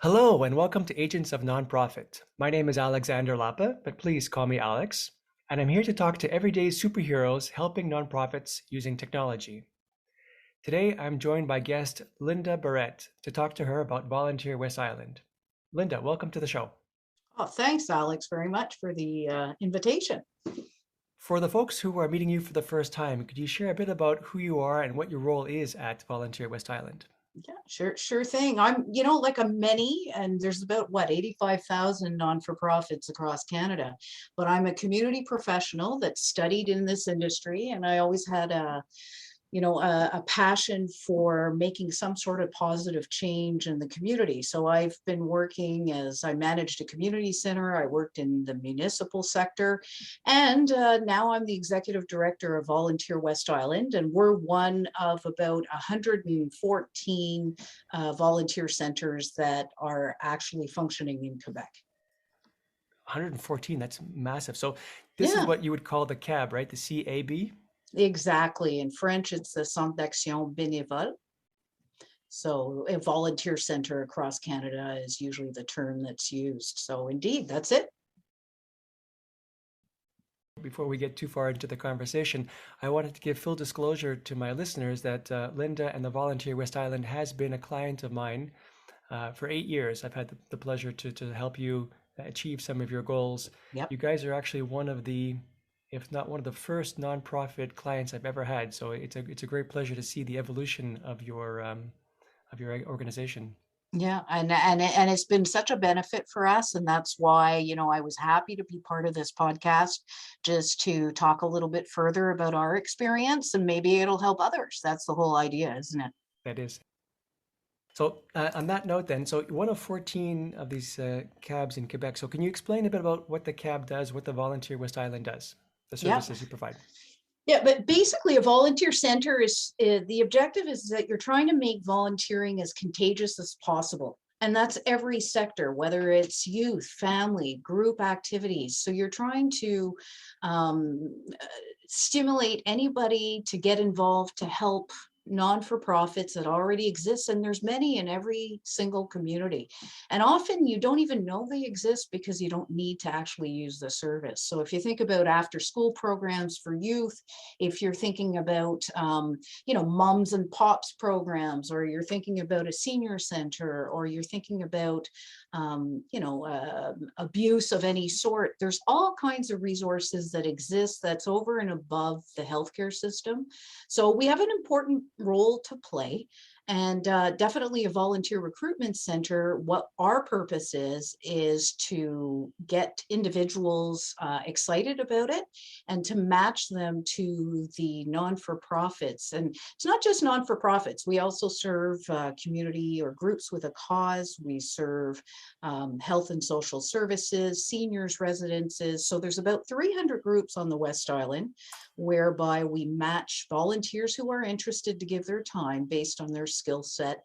Hello and welcome to Agents of Nonprofit. My name is Alexander Lapa, but please call me Alex. And I'm here to talk to everyday superheroes helping nonprofits using technology. Today, I'm joined by guest Lynda Barrett to talk to her about Volunteer West Island. Lynda, welcome to the show. Oh, thanks, Alex, very much for the invitation. For the folks who are meeting you for the first time, could you share a bit about who you are and what your role is at Volunteer West Island? Yeah, sure thing. I'm like a many, and there's about what 85,000 non-for-profits across Canada. But I'm a community professional that studied in this industry, and I always had a passion for making some sort of positive change in the community. So I've been working as I managed a community center. I worked in the municipal sector, and now I'm the executive director of Volunteer West Island, and we're one of about 114 volunteer centers that are actually functioning in Quebec. 114, that's massive. So this is Yeah, what you would call the CAB, right? The CAB? exactly. In French, it's the Centre d'Action Bénévole. So a volunteer center across Canada is usually the term that's used. So indeed, that's it. Before we get too far into the conversation, I wanted to give full disclosure to my listeners that Lynda and the Volunteer West Island has been a client of mine for 8 years. I've had the pleasure to help you achieve some of your goals. Yep. You guys are actually one of the, if not one of the first nonprofit clients I've ever had. So it's a great pleasure to see the evolution of your organization. Yeah, and it's been such a benefit for us, and that's why I was happy to be part of this podcast, just to talk a little bit further about our experience, and maybe it'll help others. That's the whole idea, isn't it? That is. So on that note, then, so one of 14 of these cabs in Quebec. So can you explain a bit about what the cab does, what the Volunteer West Island does, the Yeah. services you provide? Yeah, but basically, a volunteer center is the objective is that you're trying to make volunteering as contagious as possible. And that's every sector, whether it's youth, family, group activities. So you're trying to stimulate anybody to get involved to help non-for-profits that already exist, and there's many in every single community, and often you don't even know they exist because you don't need to actually use the service. So if you think about after school programs for youth, if you're thinking about mums and pops programs, or you're thinking about a senior center, or you're thinking about abuse of any sort, there's all kinds of resources that exist that's over and above the healthcare system. So we have an important role to play, and definitely a volunteer recruitment center. What our purpose is to get individuals excited about it and to match them to the non-for-profits. And it's not just non-for-profits. We also serve community or groups with a cause. We serve health and social services, seniors residences. So there's about 300 groups on the West Island, whereby we match volunteers who are interested to give their time based on their skill set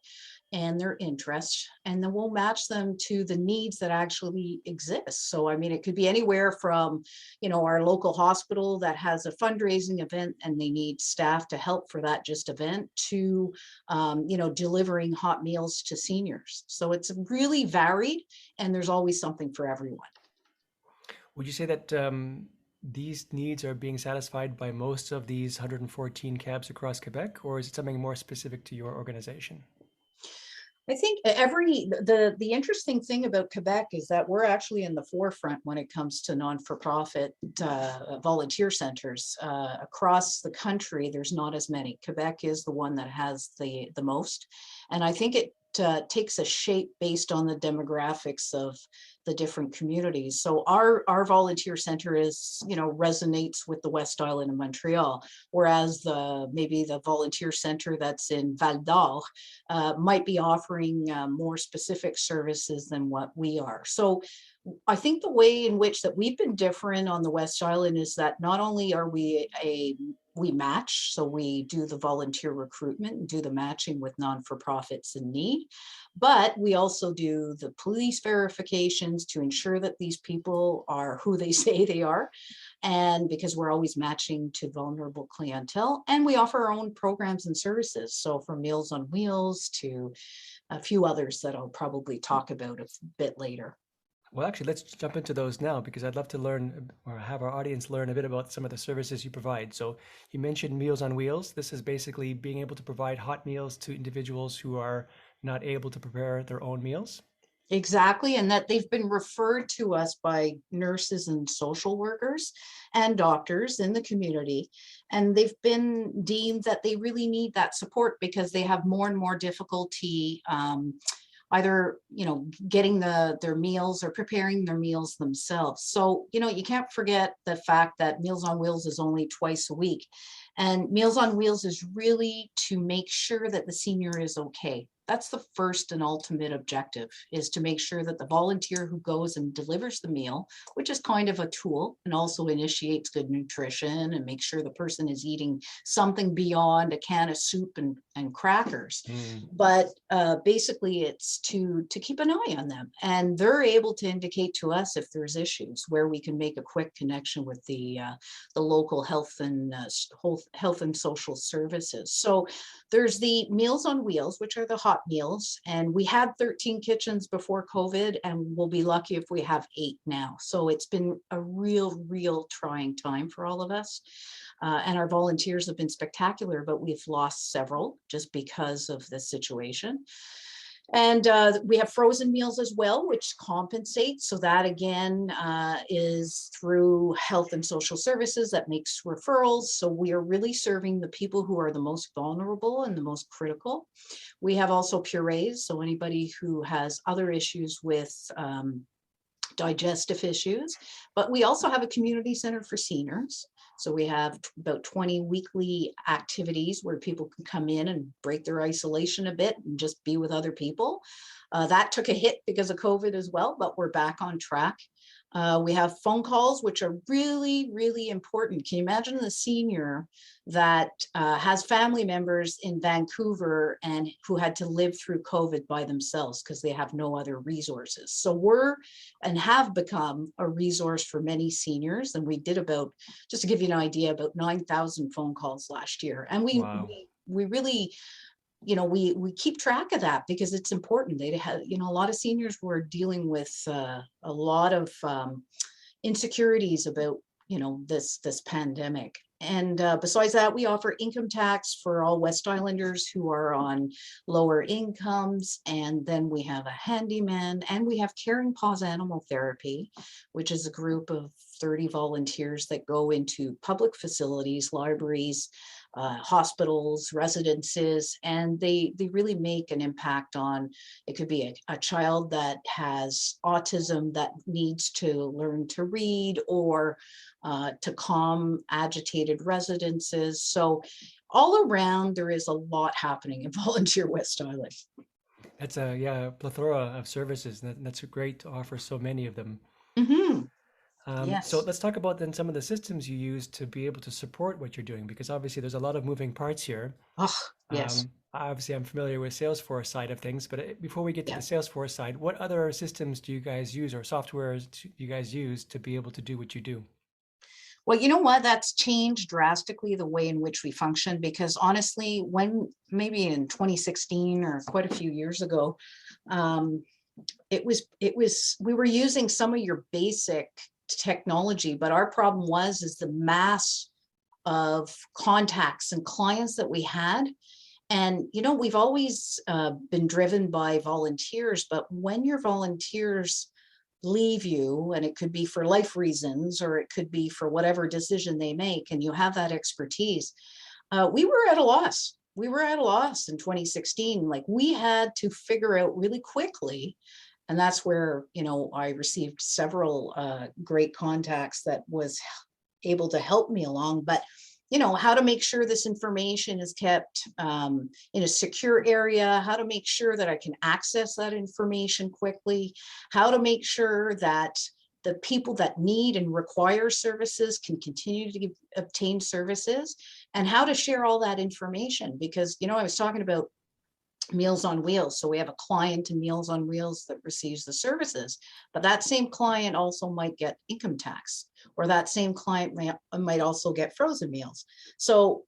and their interests, and then we'll match them to the needs that actually exist. So I mean, it could be anywhere from our local hospital that has a fundraising event and they need staff to help for that just event, to delivering hot meals to seniors. So it's really varied, and there's always something for everyone. Would you say that these needs are being satisfied by most of these 114 cabs across Quebec, or is it something more specific to your organization? I think the interesting thing about Quebec is that we're actually in the forefront when it comes to non-for-profit volunteer centers. Across the country, there's not as many. Quebec is the one that has the most, and I think it takes a shape based on the demographics of the different communities. So our volunteer center resonates with the West Island of Montreal, whereas maybe the volunteer center that's in Val d'Or might be offering more specific services than what we are. So I think the way in which that we've been different on the West Island is that not only are we match, so we do the volunteer recruitment and do the matching with non-for-profits in need, but we also do the police verifications to ensure that these people are who they say they are. and because we're always matching to vulnerable clientele, and we offer our own programs and services. So from Meals on Wheels to a few others that I'll probably talk about a bit later. Well, actually, let's jump into those now because I'd love to learn or have our audience learn a bit about some of the services you provide. So, you mentioned Meals on Wheels. This is basically being able to provide hot meals to individuals who are not able to prepare their own meals. Exactly, and that they've been referred to us by nurses and social workers and doctors in the community. And they've been deemed that they really need that support because they have more and more difficulty either, getting their meals or preparing their meals themselves. So, you can't forget the fact that Meals on Wheels is only twice a week. And Meals on Wheels is really to make sure that the senior is okay. That's the first and ultimate objective, is to make sure that the volunteer who goes and delivers the meal, which is kind of a tool and also initiates good nutrition and make sure the person is eating something beyond a can of soup and crackers. Mm. But basically it's to keep an eye on them, and they're able to indicate to us if there's issues where we can make a quick connection with the local health and social services. So there's the Meals on Wheels, which are the hot meals. And we had 13 kitchens before COVID, and we'll be lucky if we have 8 now. So it's been a real trying time for all of us. And our volunteers have been spectacular, but we've lost several just because of this situation. And we have frozen meals as well, which compensates. So that again is through health and social services that makes referrals. So we are really serving the people who are the most vulnerable and the most critical. We have also purees. So anybody who has other issues with digestive issues, but we also have a community center for seniors. So we have about 20 weekly activities where people can come in and break their isolation a bit and just be with other people. That took a hit because of COVID as well, but we're back on track. We have phone calls, which are really important. Can you imagine the senior that has family members in Vancouver and who had to live through COVID by themselves because they have no other resources? So we're and have become a resource for many seniors. And we did about, just to give you an idea, about 9,000 phone calls last year. And Wow. we really, we keep track of that because it's important. They have, a lot of seniors were dealing with a lot of insecurities about, this pandemic. And besides that, we offer income tax for all West Islanders who are on lower incomes. And then we have a handyman, and we have Caring Paws Animal Therapy, which is a group of 30 volunteers that go into public facilities, libraries, hospitals, residences, and they really make an impact on, it could be a child that has autism that needs to learn to read, or to calm agitated residences. So all around, there is a lot happening in Volunteer West Island. That's a plethora of services. That's great to offer so many of them. Mm-hmm. So Yes. let's talk about then some of the systems you use to be able to support what you're doing, because obviously there's a lot of moving parts here. Oh, yes. Obviously, I'm familiar with Salesforce side of things, but before we get to the Yeah. Salesforce side, what other systems do you guys use or softwares do you guys use to be able to do what you do? Well, you know what? That's changed drastically the way in which we function, because honestly, when maybe in 2016 or quite a few years ago, um, we were using some of your basic technology, but our problem is the mass of contacts and clients that we had. And we've always been driven by volunteers, but when your volunteers leave you, and it could be for life reasons or it could be for whatever decision they make, and you have that expertise, we were at a loss. We were at a loss in 2016. Like, we had to figure out really quickly, and that's where I received several great contacts that was able to help me along. But how to make sure this information is kept in a secure area, how to make sure that I can access that information quickly, how to make sure that the people that need and require services can continue to obtain services, and how to share all that information. Because I was talking about Meals on Wheels. So we have a client in Meals on Wheels that receives the services, but that same client also might get income tax, or that same client might also get frozen meals. So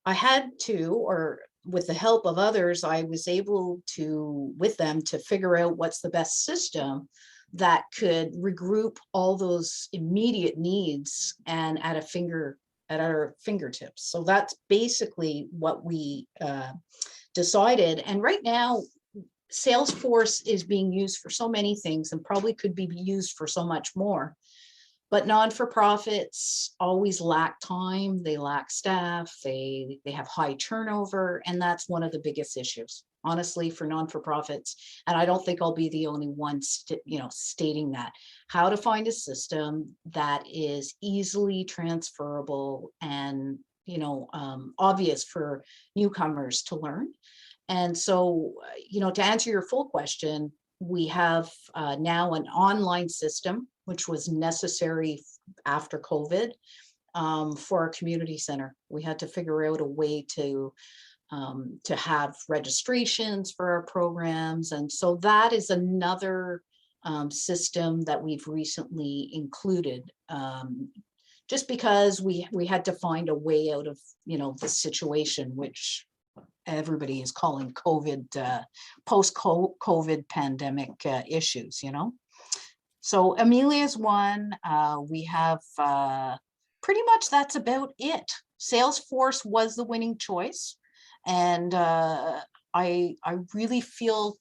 I had to, or with the help of others, I was able to, with them, to figure out what's the best system that could regroup all those immediate needs and at our fingertips. So that's basically what we decided. And right now, Salesforce is being used for so many things and probably could be used for so much more. But non-for-profits always lack time, they lack staff, they have high turnover, and that's one of the biggest issues, honestly, for non-for-profits. And I don't think I'll be the only one stating that. How to find a system that is easily transferable and obvious for newcomers to learn. And so, to answer your full question, we have now an online system, which was necessary after COVID, for our community center. We had to figure out a way to have registrations for our programs. And so that is another system that we've recently included, just because we had to find a way out of, the situation, which everybody is calling COVID, post-COVID pandemic issues, So Amelia's one. We have pretty much that's about it. Salesforce was the winning choice. And I really feel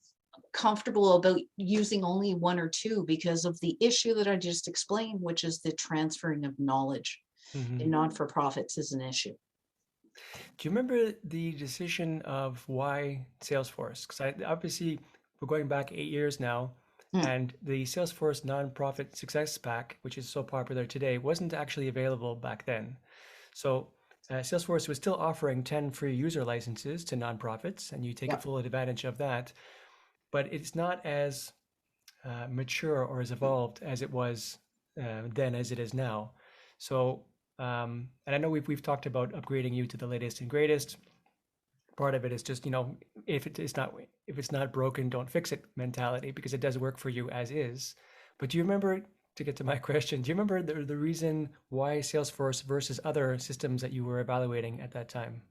comfortable about using only one or two because of the issue that I just explained, which is the transferring of knowledge in non-for-profits is an issue. Do you remember the decision of why Salesforce? Because obviously we're going back 8 years now, and the Salesforce Nonprofit Success Pack, which is so popular today, wasn't actually available back then. So Salesforce was still offering 10 free user licenses to nonprofits, and you take full advantage of that. But it's not as mature or as evolved as it was then as it is now. So, and I know we've talked about upgrading you to the latest and greatest. Part of it is just, if it's not broken, don't fix it mentality, because it does work for you as is. But do you remember, to get to my question, do you remember the reason why Salesforce versus other systems that you were evaluating at that time?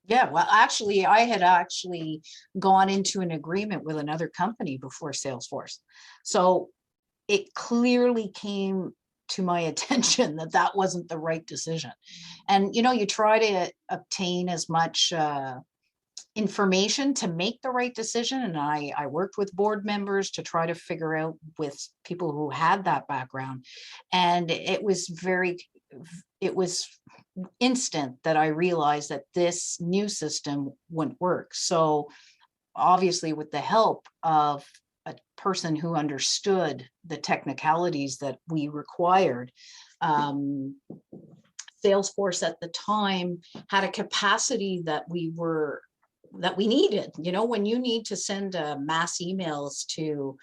Yeah, well, actually, I had actually gone into an agreement with another company before Salesforce. So it clearly came to my attention that that wasn't the right decision. And, you try to obtain as much information to make the right decision. And I worked with board members to try to figure out with people who had that background. And it was instant that I realized that this new system wouldn't work. So obviously, with the help of a person who understood the technicalities that we required, Salesforce at the time had a capacity that we needed. When you need to send mass emails to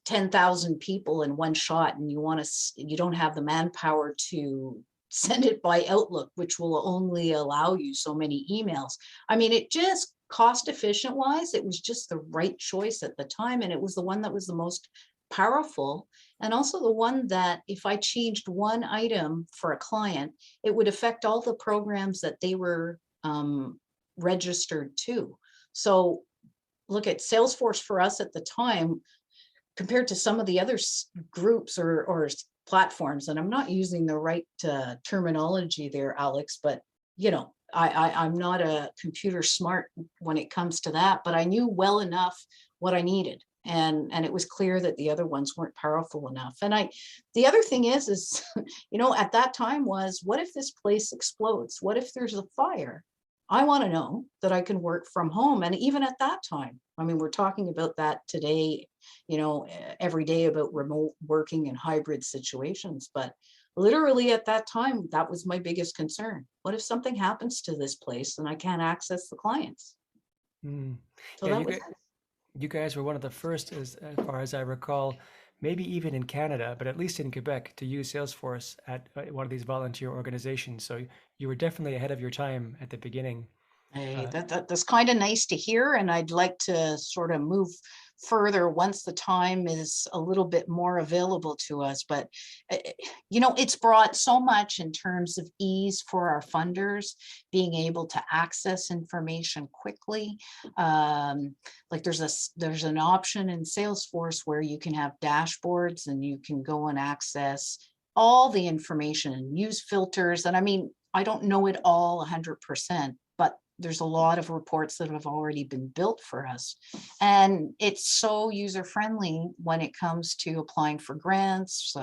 10,000 people in one shot, and you don't have the manpower to send it by Outlook, which will only allow you so many emails. I mean, it just cost efficient wise, it was just the right choice at the time. And it was the one that was the most powerful. And also the one that if I changed one item for a client, it would affect all the programs that they were registered to. So look at Salesforce for us at the time, compared to some of the other groups or platforms, and I'm not using the right terminology there, Alex, but I'm not a computer smart when it comes to that, but I knew well enough what I needed. And it was clear that the other ones weren't powerful enough. And the other thing is, at that time was, what if this place explodes? What if there's a fire? I want to know that I can work from home. And even at that time, I mean, we're talking about that today, every day about remote working and hybrid situations. But literally at that time, that was my biggest concern. What if something happens to this place and I can't access the clients? So Yeah, that was it. you guys were one of the first, as far as I recall, maybe even in Canada, but at least in Quebec, to use Salesforce at one of these volunteer organizations. So you were definitely ahead of your time at the beginning. Hey, Uh, that's kind of nice to hear, and I'd like to sort of move further once the time is a little bit more available to us. But it's brought so much in terms of ease for our funders, being able to access information quickly. Um, like there's an option in Salesforce where you can have dashboards and you can go and access all the information and use filters. And I mean, I don't know it all 100%, but there's a lot of reports that have already been built for us. And it's so user friendly when it comes to applying for grants.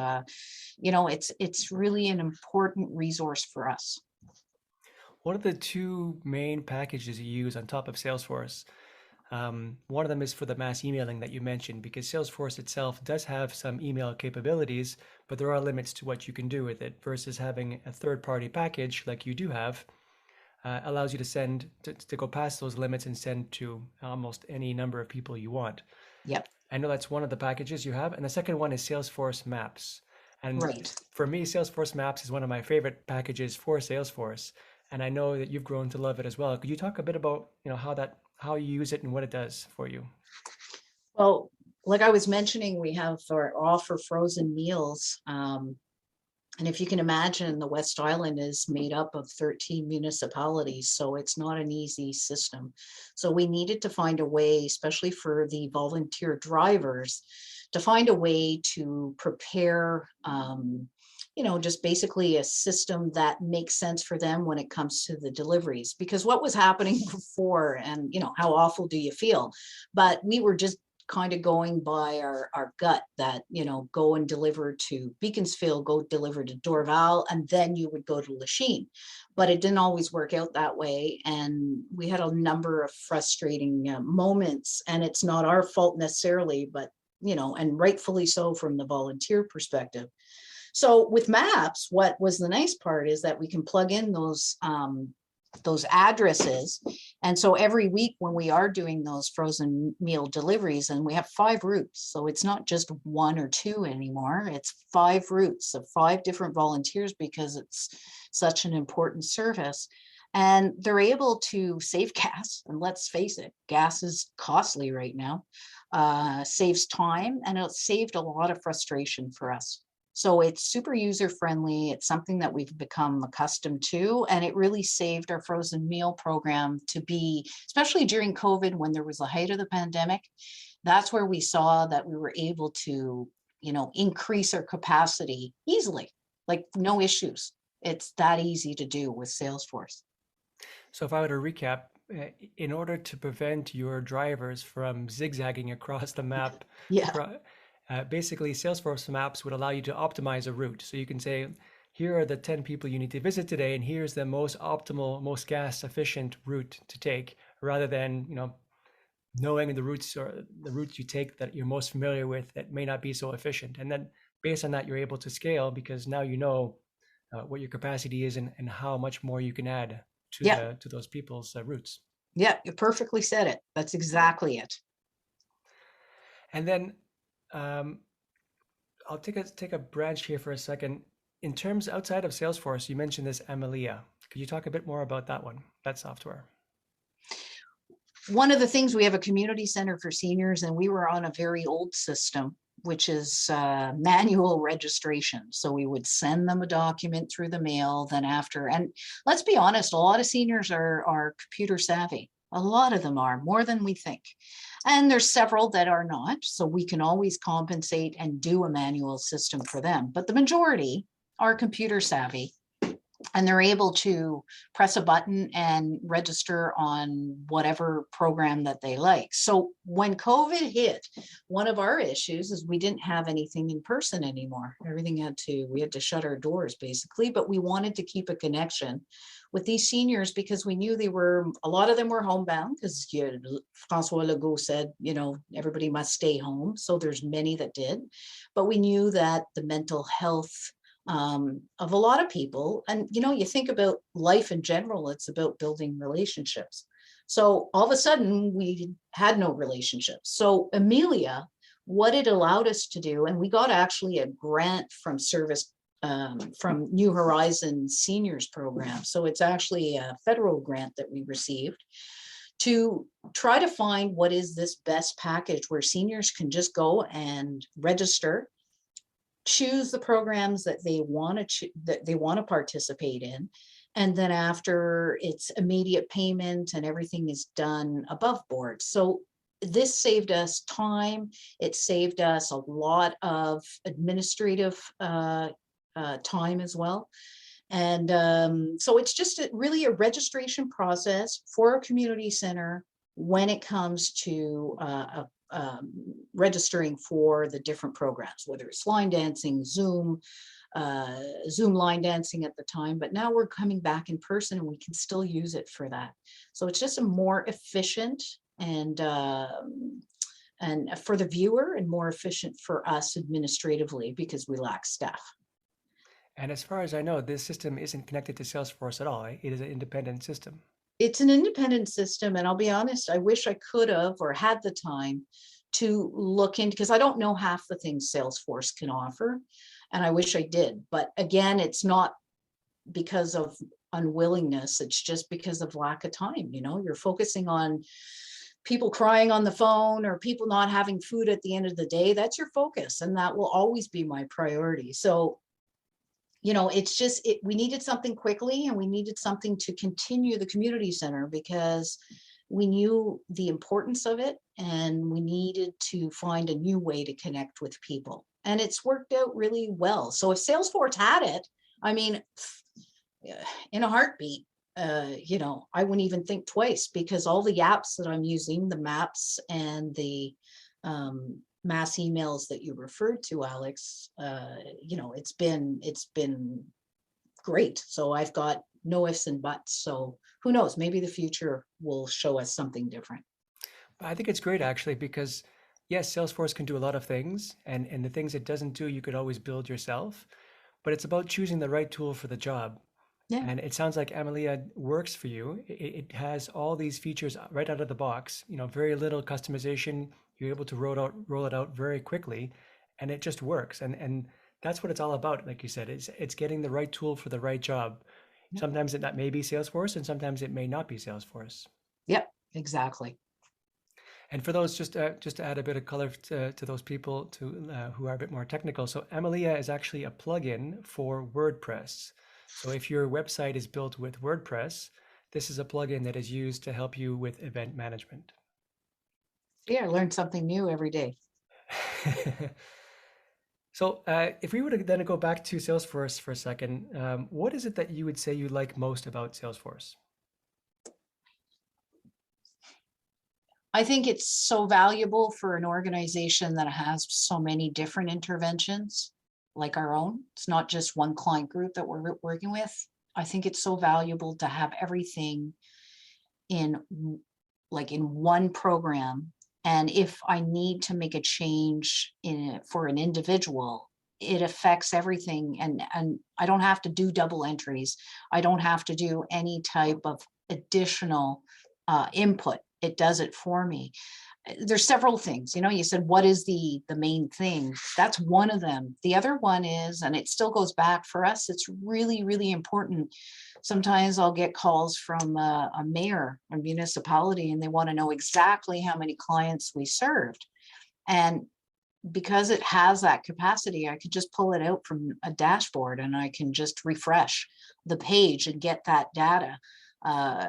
It's really an important resource for us. what are the two main packages you use on top of Salesforce? One of them is for the mass emailing that you mentioned, because Salesforce itself does have some email capabilities, but there are limits to what you can do with it versus having a third-party package like you do have. Allows you to to go past those limits and send to almost any number of people you want. Yep. I know that's one of the packages you have. And the second one is Salesforce Maps. And Right. for me, Salesforce Maps is one of my favorite packages for Salesforce. And I know that you've grown to love it as well. Could you talk a bit about, how you use it and what it does for you? Well, like I was mentioning, we have our offer frozen meals. And if you can imagine, the West Island is made up of 13 municipalities, so it's not an easy system. So we needed to find a way, especially for the volunteer drivers, to find a way to prepare, just basically a system that makes sense for them when it comes to the deliveries. Because what was happening before, and how awful do you feel? But we were just kind of going by our gut that, go and deliver to Beaconsfield, go deliver to Dorval, and then you would go to Lachine. But it didn't always work out that way. And we had a number of frustrating moments, and it's not our fault necessarily, but, and rightfully so from the volunteer perspective. So with maps, what was the nice part is that we can plug in those addresses. And so every week when we are doing those frozen meal deliveries, and we have 5 routes, so it's not just 1 or 2 anymore, it's 5 routes of 5 different volunteers because it's such an important service. And they're able to save gas, and let's face it, gas is costly right now. Saves time, and it saved a lot of frustration for us. So it's super user friendly. It's something that we've become accustomed to, and it really saved our frozen meal program to be, especially during COVID when there was the height of the pandemic. That's where we saw that we were able to, increase our capacity easily, like no issues. It's that easy to do with Salesforce. So if I were to recap, in order to prevent your drivers from zigzagging across the map, Yeah. across, basically Salesforce Maps would allow you to optimize a route. So you can say, here are the 10 people you need to visit today, and here's the most optimal, most gas efficient route to take, rather than, knowing the routes or the routes you take that you're most familiar with that may not be so efficient. And then based on that, you're able to scale because now you know what your capacity is and how much more you can add to Yeah. those people's routes. Yeah. You perfectly said it. That's exactly it. And then um, I'll take a branch here for a second. In terms outside of Salesforce, you mentioned this Amelia. Could you talk a bit more about that one, that software? One of the things, we have a community center for seniors, and we were on a very old system, which is manual registration. So we would send them a document through the mail, then after, and let's be honest, a lot of seniors are computer savvy. A lot of them are, more than we think. And there's several that are not. So we can always compensate and do a manual system for them. But the majority are computer savvy, and they're able to press a button and register on whatever program that they like. So when COVID hit, one of our issues is we didn't have anything in person anymore. We had to shut our doors basically, but we wanted to keep a connection with these seniors because we knew a lot of them were homebound because Francois Legault said, everybody must stay home. So there's many that did, but we knew that the mental health of a lot of people. And, you think about life in general, it's about building relationships. So all of a sudden we had no relationships. So Amelia, what it allowed us to do, and we got actually a grant from Service from New Horizons Seniors Program. So it's actually a federal grant that we received to try to find what is this best package where seniors can just go and register, choose the programs that they want to participate in, and then after, it's immediate payment and everything is done above board. So this saved us time. It saved us a lot of administrative time as well. And so it's just really a registration process for a community center when it comes to registering for the different programs, whether it's line dancing, Zoom line dancing at the time, but now we're coming back in person and we can still use it for that. So it's just a more efficient and for the viewer and more efficient for us administratively because we lack staff. And as far as I know, this system isn't connected to Salesforce at all. Right? It is an independent system. It's an independent system, and I'll be honest, I wish I could have or had the time to look into, because I don't know half the things Salesforce can offer, and I wish I did. But again, it's not because of unwillingness, it's just because of lack of time. You know, you're focusing on people crying on the phone or people not having food at the end of the day. That's your focus, and that will always be my priority. So you know, it's just, we needed something quickly, and we needed something to continue the community center because we knew the importance of it, and we needed to find a new way to connect with people. And it's worked out really well. So if Salesforce had it, I mean, in a heartbeat, you know, I wouldn't even think twice, because all the apps that I'm using, the maps and the mass emails that you referred to, Alex, you know, it's been great. So I've got no ifs and buts. So who knows, maybe the future will show us something different. I think it's great actually because yes, Salesforce can do a lot of things, and the things it doesn't do, you could always build yourself. But it's about choosing the right tool for the job. Yeah. And it sounds like Amelia works for you. It has all these features right out of the box. You know, very little customization. You're able to roll it out very quickly, and it just works. And that's what it's all about. Like you said, it's getting the right tool for the right job. Sometimes it may be Salesforce, and sometimes it may not be Salesforce. Yep, exactly. And for those, just to add a bit of color to those people who are a bit more technical. So Amelia is actually a plugin for WordPress. So if your website is built with WordPress, this is a plugin that is used to help you with event management. Yeah, I learned something new every day. So if we were to then go back to Salesforce for a second, what is it that you would say you like most about Salesforce? I think it's so valuable for an organization that has so many different interventions like our own. It's not just one client group that we're working with. I think it's so valuable to have everything in one program. And if I need to make a change for an individual, it affects everything. And I don't have to do double entries. I don't have to do any type of additional input. It does it for me. There's several things, you know, you said, what is the main thing? That's one of them. The other one is, and it still goes back for us, it's really, really important. Sometimes I'll get calls from a mayor, a municipality, and they want to know exactly how many clients we served. And because it has that capacity, I could just pull it out from a dashboard and I can just refresh the page and get that data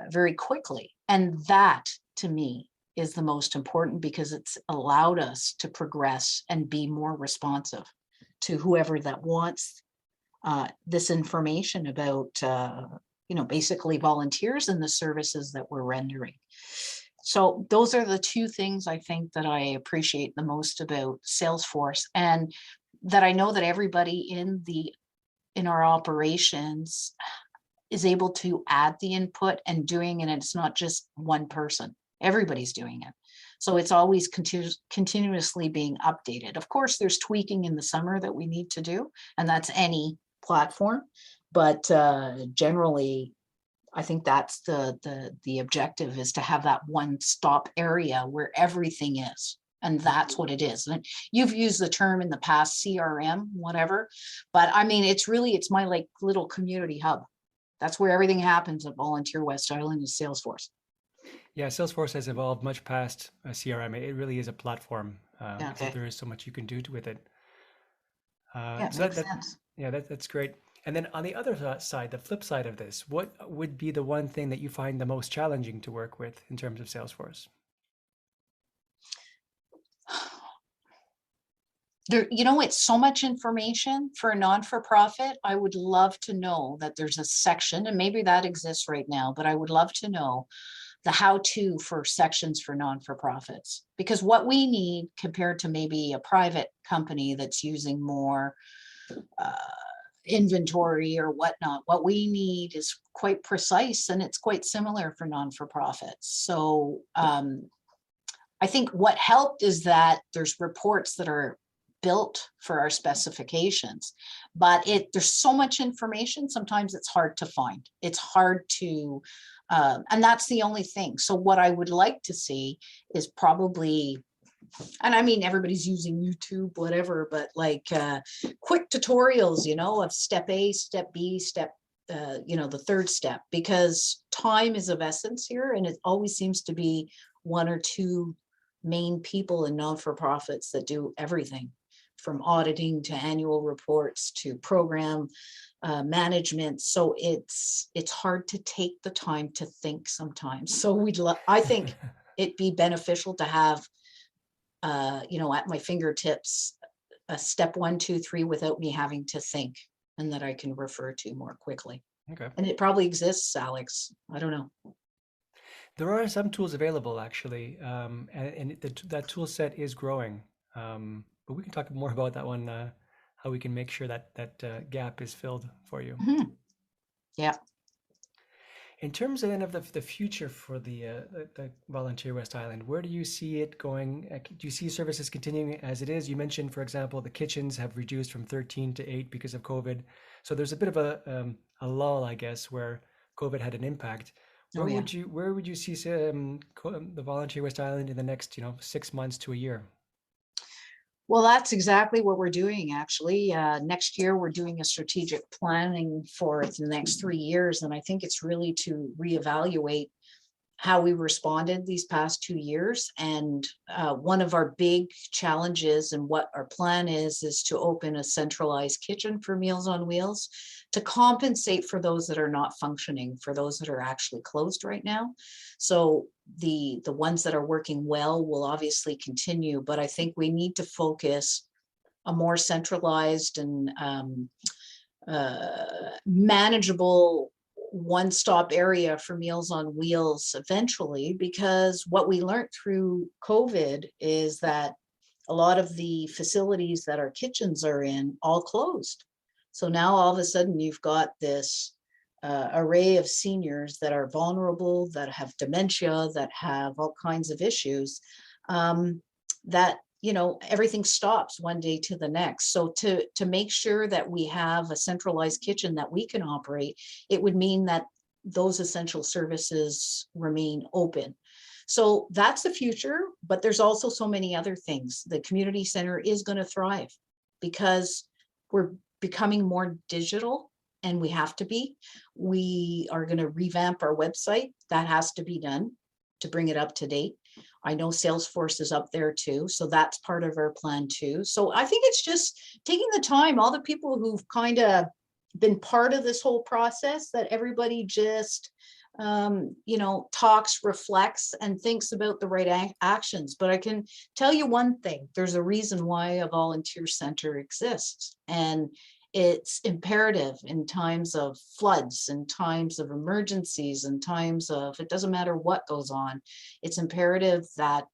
very quickly. And that, to me, is the most important, because it's allowed us to progress and be more responsive to whoever that wants this information about, you know, basically volunteers and the services that we're rendering. So those are the two things I think that I appreciate the most about Salesforce, and that I know that everybody in our operations is able to add the input and doing it. And it's not just one person. Everybody's doing it. So it's always continuously being updated. Of course, there's tweaking in the summer that we need to do, and that's any platform. But generally, I think that's the objective, is to have that one-stop area where everything is. And that's what it is. And you've used the term in the past, CRM, whatever. But I mean, it's my like little community hub. That's where everything happens at Volunteer West Island is Salesforce. Yeah, Salesforce has evolved much past a CRM. It really is a platform. Yeah. So there is so much you can do with it. Yeah, it So makes sense. yeah, that's great. And then on the other side, the flip side of this, what would be the one thing that you find the most challenging to work with in terms of Salesforce? There, it's so much information for a non-for-profit. I would love to know that there's a section, and maybe that exists right now, but I would love to know the how-to for sections for non-for-profits. Because what we need compared to maybe a private company that's using more uh, inventory or whatnot, what we need is quite precise, and it's quite similar for non-for-profits. So I think what helped is that there's reports that are built for our specifications, but there's so much information, sometimes it's hard to find. It's hard to, and that's the only thing. So what I would like to see is probably, and I mean, everybody's using YouTube, whatever, but like quick tutorials, of step A, step B, step, the third step, because time is of essence here. And it always seems to be one or two main people in non-for-profits that do everything from auditing to annual reports to program management. So it's hard to take the time to think sometimes. So I think it'd be beneficial to have, at my fingertips, a step 1, 2, 3 without me having to think, and that I can refer to more quickly. Okay. And it probably exists, Alex. I don't know. There are some tools available actually, and that tool set is growing. But we can talk more about that one, how we can make sure that gap is filled for you. Mhm. Yeah. In terms of then of the future for the Volunteer West Island, where do you see it going? Do you see services continuing as it is? You mentioned, for example, the kitchens have reduced from 13 to 8 because of COVID. So there's a bit of a lull, I guess, where COVID had an impact. Oh, yeah. Where would you see the Volunteer West Island in the next 6 months to a year? Well, that's exactly what we're doing, actually. Next year, we're doing a strategic planning for the next 3 years. And I think it's really to reevaluate how we responded these past 2 years. And one of our big challenges and what our plan is to open a centralized kitchen for Meals on Wheels to compensate for those that are not functioning, for those that are actually closed right now. So the ones that are working well will obviously continue, but I think we need to focus a more centralized and manageable one-stop area for Meals on Wheels eventually, because what we learned through COVID is that a lot of the facilities that our kitchens are in all closed. So now all of a sudden you've got this array of seniors that are vulnerable, that have dementia, that have all kinds of issues, that everything stops one day to the next. So to make sure that we have a centralized kitchen that we can operate, it would mean that those essential services remain open. So that's the future, but there's also so many other things. The community center is going to thrive because we're becoming more digital, and we have to be. We are going to revamp our website. That has to be done to bring it up to date. I know Salesforce is up there too, so that's part of our plan too. So I think it's just taking the time, all the people who've kind of been part of this whole process, that everybody just talks, reflects, and thinks about the right actions. But I can tell you one thing, there's a reason why a volunteer center exists, and it's imperative in times of floods, in times of emergencies, in times of, it doesn't matter what goes on, it's imperative that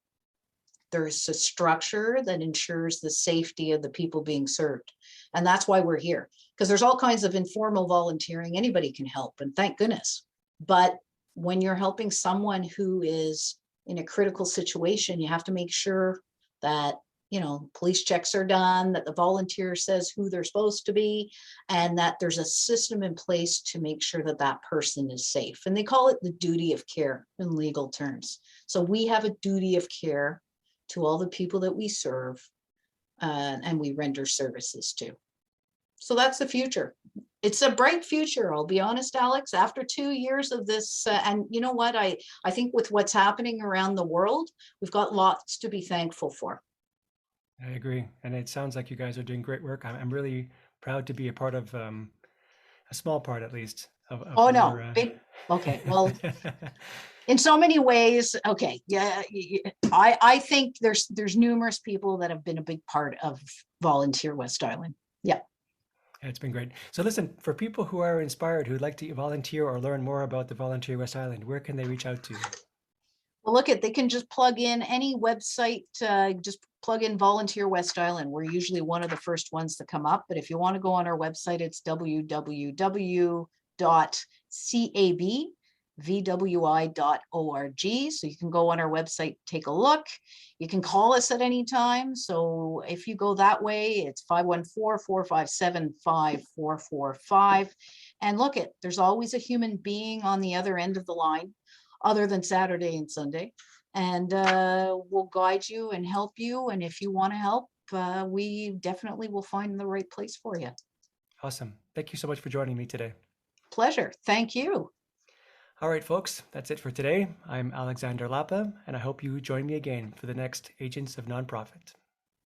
there's a structure that ensures the safety of the people being served. And that's why we're here, because there's all kinds of informal volunteering. Anybody can help, and thank goodness. But when you're helping someone who is in a critical situation, you have to make sure that police checks are done, that the volunteer says who they're supposed to be, and that there's a system in place to make sure that that person is safe. And they call it the duty of care in legal terms. So we have a duty of care to all the people that we serve and we render services to. So that's the future. It's a bright future. I'll be honest, Alex, after 2 years of this, and you know what, I think with what's happening around the world, we've got lots to be thankful for. I agree. And it sounds like you guys are doing great work. I'm really proud to be a part of, a small part at least, of Oh your. no, big, okay, well, in so many ways, okay, yeah, I think there's numerous people that have been a big part of Volunteer West Island. Yeah. It's been great. So listen, for people who are inspired, who'd like to volunteer or learn more about the Volunteer West Island, where can they reach out to? Well, look at, they can just plug in any website, just plug in Volunteer West Island. We're usually one of the first ones to come up, but if you want to go on our website, it's www.cabvwi.org. So you can go on our website, take a look. You can call us at any time. So if you go that way, it's 514-457-5445. And look at, there's always a human being on the other end of the line, other than Saturday and Sunday. And we'll guide you and help you. And if you want to help, we definitely will find the right place for you. Awesome. Thank you so much for joining me today. Pleasure. Thank you. All right, folks, that's it for today. I'm Alexander Lapa, and I hope you join me again for the next Agents of Nonprofit.